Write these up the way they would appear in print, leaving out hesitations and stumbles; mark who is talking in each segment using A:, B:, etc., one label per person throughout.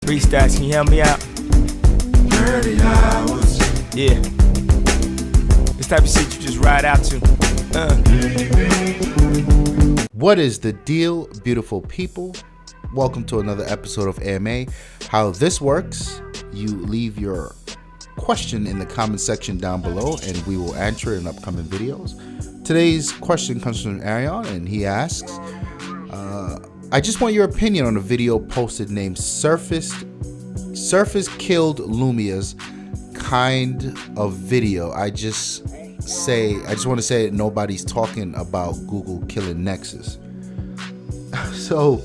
A: Freestyles, can you help me out?
B: 30 hours.
A: Yeah. This type of shit you just ride out to.
C: What is the deal, beautiful people? Welcome to another episode of AMA. How this works, you leave your question in the comment section down below and we will answer it in upcoming videos. Today's question comes from Aryan and he asks, I just want your opinion on a video posted named Surface Killed Lumia's kind of video. I just want to say that nobody's talking about Google killing Nexus. So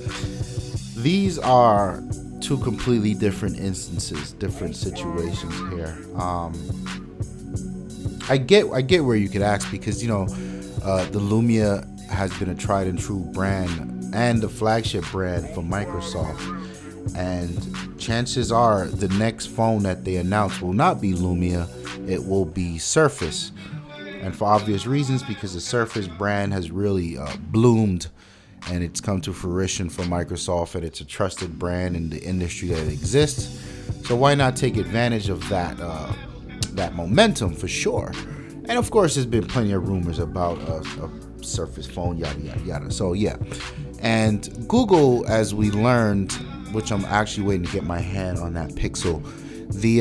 C: these are two completely different instances, different situations here. I get where you could ask, because the Lumia has been a tried and true brand and the flagship brand for Microsoft, and chances are the next phone that they announce will not be Lumia, it will be Surface. And for obvious reasons, because the Surface brand has really bloomed and it's come to fruition for Microsoft, and it's a trusted brand in the industry that exists. So why not take advantage of that momentum for sure? And of course, there's been plenty of rumors about a Surface phone, yada yada yada. So yeah, and Google, as we learned, which I'm actually waiting to get my hand on that Pixel, the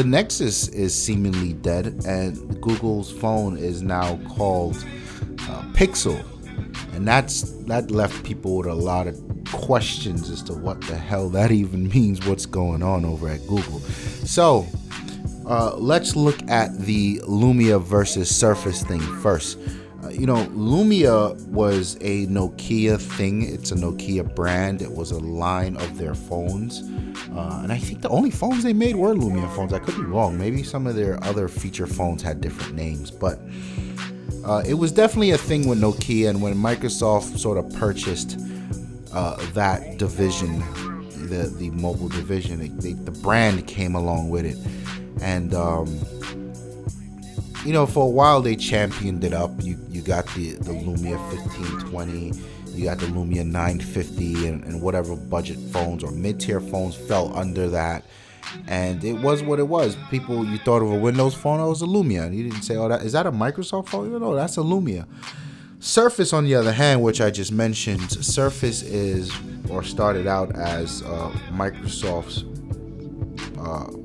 C: Nexus is seemingly dead, and Google's phone is now called Pixel, and that left people with a lot of questions as to what the hell that even means, what's going on over at Google. So let's look at the Lumia versus Surface thing first. Lumia was a Nokia thing. It's a Nokia brand. It was a line of their phones. And I think the only phones they made were Lumia phones. I could be wrong. Maybe some of their other feature phones had different names. But it was definitely a thing with Nokia. And when Microsoft sort of purchased that division, the mobile division, the brand came along with it. And for a while they championed it up. You got the Lumia 1520, you got the Lumia 950, and whatever budget phones or mid-tier phones fell under that. And it was what it was. You thought of a Windows phone, it was a Lumia. You didn't say, is that a Microsoft phone? No, that's a Lumia. Surface, on the other hand, which I just mentioned, Surface started out as Microsoft's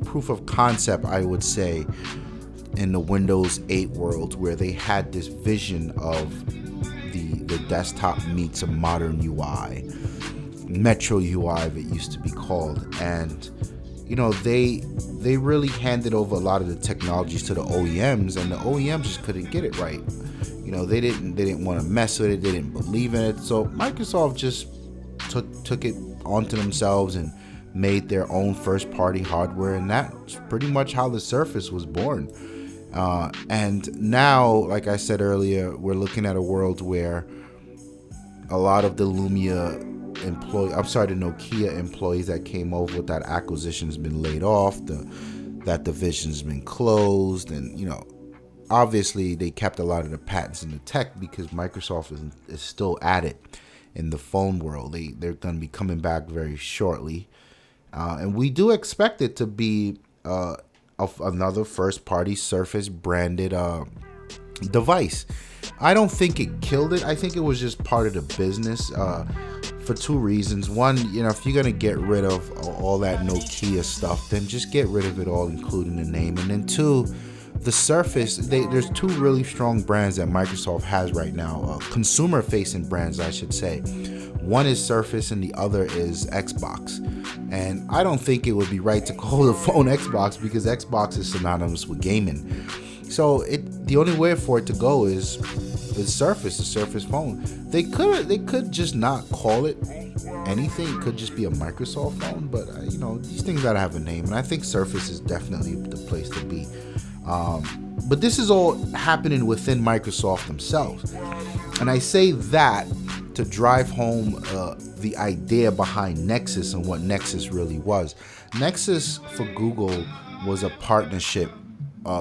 C: proof of concept, I would say, in the Windows 8 world, where they had this vision of the desktop meets a modern UI, Metro UI, it used to be called. And they really handed over a lot of the technologies to the OEMs, and the OEMs just couldn't get it right. They didn't want to mess with it, they didn't believe in it. So Microsoft just took it onto themselves and made their own first-party hardware, and that's pretty much how the Surface was born. And now, like I said earlier, we're looking at a world where a lot of the Nokia employees that came over with that acquisition has been laid off. That division's been closed, and obviously they kept a lot of the patents in the tech because Microsoft is still at it in the phone world. They're going to be coming back very shortly. And we do expect it to be another first-party Surface branded device. I don't think it killed it. I think it was just part of the business for two reasons. One, if you're gonna get rid of all that Nokia stuff, then just get rid of it all, including the name. And then two, the Surface, there's two really strong brands that Microsoft has right now, consumer-facing brands, I should say. One is Surface and the other is Xbox. And I don't think it would be right to call the phone Xbox, because Xbox is synonymous with gaming. So the only way for it to go is Surface, the Surface phone. They could just not call it anything. It could just be a Microsoft phone, but these things gotta have a name, and I think Surface is definitely the place to be. But this is all happening within Microsoft themselves, and I say that to drive home the idea behind Nexus and what Nexus really was. Nexus for Google was a partnership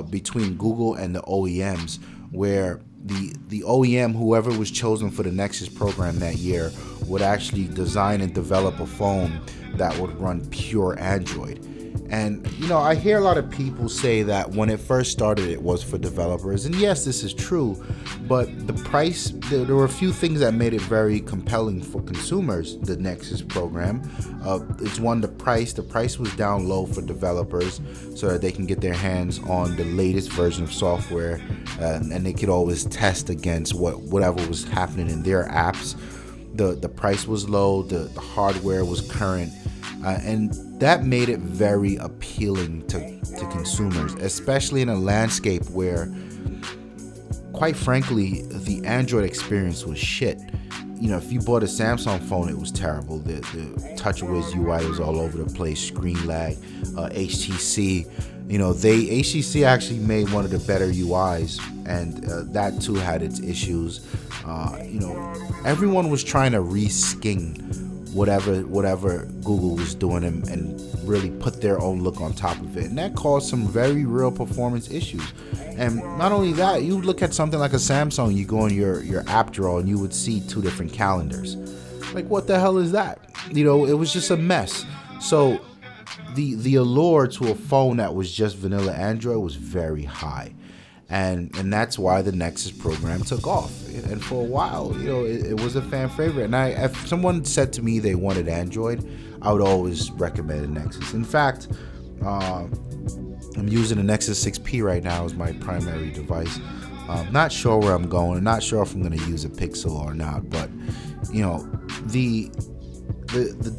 C: between Google and the OEMs, where the OEM, whoever was chosen for the Nexus program that year, would actually design and develop a phone that would run pure Android. And, I hear a lot of people say that when it first started, it was for developers. And yes, this is true. But the price, there were a few things that made it very compelling for consumers, the Nexus program. It's one, the price. The price was down low for developers so that they can get their hands on the latest version of software. And they could always test against whatever was happening in their apps. The price was low. The hardware was current. And that made it very appealing to consumers, especially in a landscape where, quite frankly, the Android experience was shit. If you bought a Samsung phone, it was terrible. The TouchWiz UI was all over the place, screen lag, HTC. HTC actually made one of the better UIs, and that too had its issues. Everyone was trying to reskin whatever Google was doing and really put their own look on top of it, and that caused some very real performance issues. And not only that, you look at something like a Samsung, you go in your app drawer and you would see 2 different calendars. Like, what the hell is that? It was just a mess. So the allure to a phone that was just vanilla Android was very high. And that's why the Nexus program took off. And for a while, it was a fan favorite. And if someone said to me they wanted Android, I would always recommend a Nexus. In fact, I'm using a Nexus 6P right now as my primary device. Not sure where I'm going. Not sure if I'm going to use a Pixel or not. But, the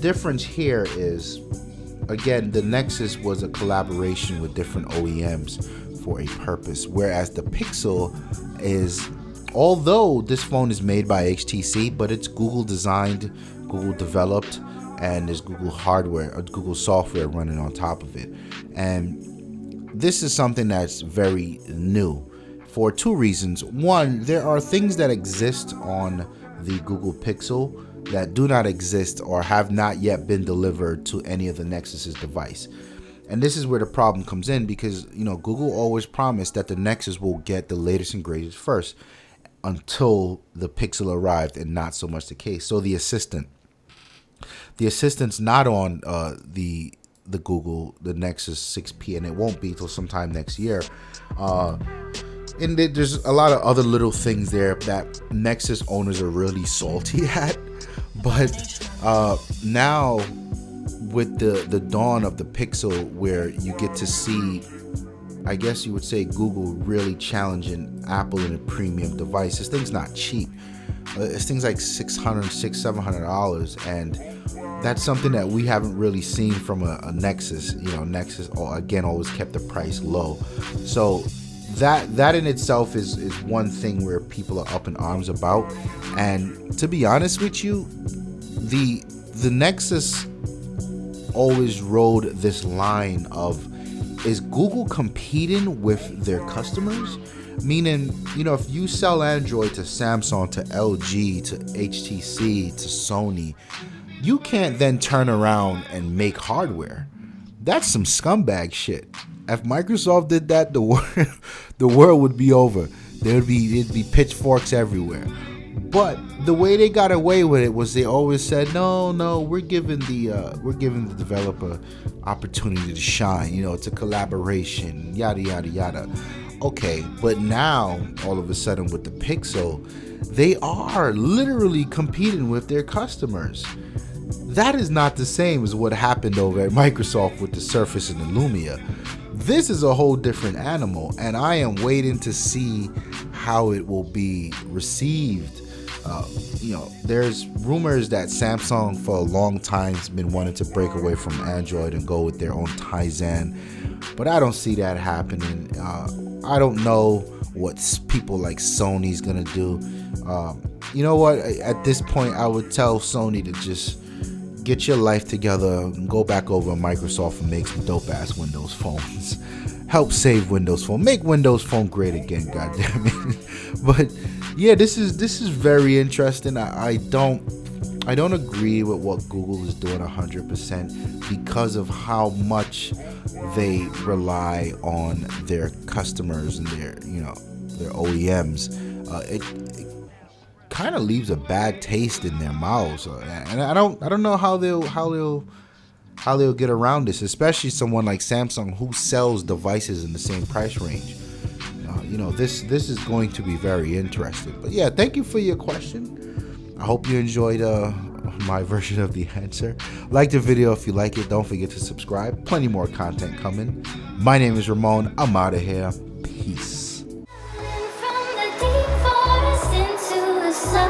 C: difference here is, again, the Nexus was a collaboration with different OEMs for a purpose, whereas the Pixel is, although this phone is made by HTC, but it's Google designed, Google developed, and there's Google hardware or Google software running on top of it. And this is something that's very new for 2 reasons. One, there are things that exist on the Google Pixel that do not exist or have not yet been delivered to any of the Nexus's device. And this is where the problem comes in, because Google always promised that the Nexus will get the latest and greatest first, until the Pixel arrived, and not so much the case. So the assistant's not on the Nexus 6P, and it won't be till sometime next year. And there's a lot of other little things there that Nexus owners are really salty at. But now, with the dawn of the Pixel, where you get to see, I guess you would say, Google really challenging Apple in a premium device. This thing's not cheap. It's things like $600-$700, and that's something that we haven't really seen from a Nexus. Nexus again always kept the price low. So that in itself is one thing where people are up in arms about. And to be honest with you, the Nexus always rode this line of, is Google competing with their customers? Meaning, if you sell Android to Samsung, to LG, to HTC, to Sony, you can't then turn around and make hardware. That's some scumbag shit. If Microsoft did that, the world would be over. It'd be pitchforks everywhere. But the way they got away with it was they always said, no, we're giving the developer opportunity to shine. It's a collaboration, yada yada yada. Okay, but now all of a sudden with the Pixel, they are literally competing with their customers. That is not the same as what happened over at Microsoft with the Surface and the Lumia. This is a whole different animal, and I am waiting to see how it will be received. There's rumors that Samsung for a long time has been wanting to break away from Android and go with their own Tizen, but I don't see that happening. I don't know what people like Sony's gonna do. You know what? At this point, I would tell Sony to just get your life together and go back over to Microsoft and make some dope-ass Windows phones. Help save Windows Phone. Make Windows Phone great again, goddammit. But yeah, this is very interesting. I don't agree with what Google is doing 100% because of how much they rely on their customers and their OEMs. kind of leaves a bad taste in their mouths, and I don't know how they'll get around this, especially someone like Samsung who sells devices in the same price range. This is going to be very interesting. But yeah, thank you for your question. I hope you enjoyed my version of the answer. Like the video if you like it. Don't forget to subscribe. Plenty more content coming. My name is Ramon. I'm out of here. Peace.
D: From the deep forest into the sun.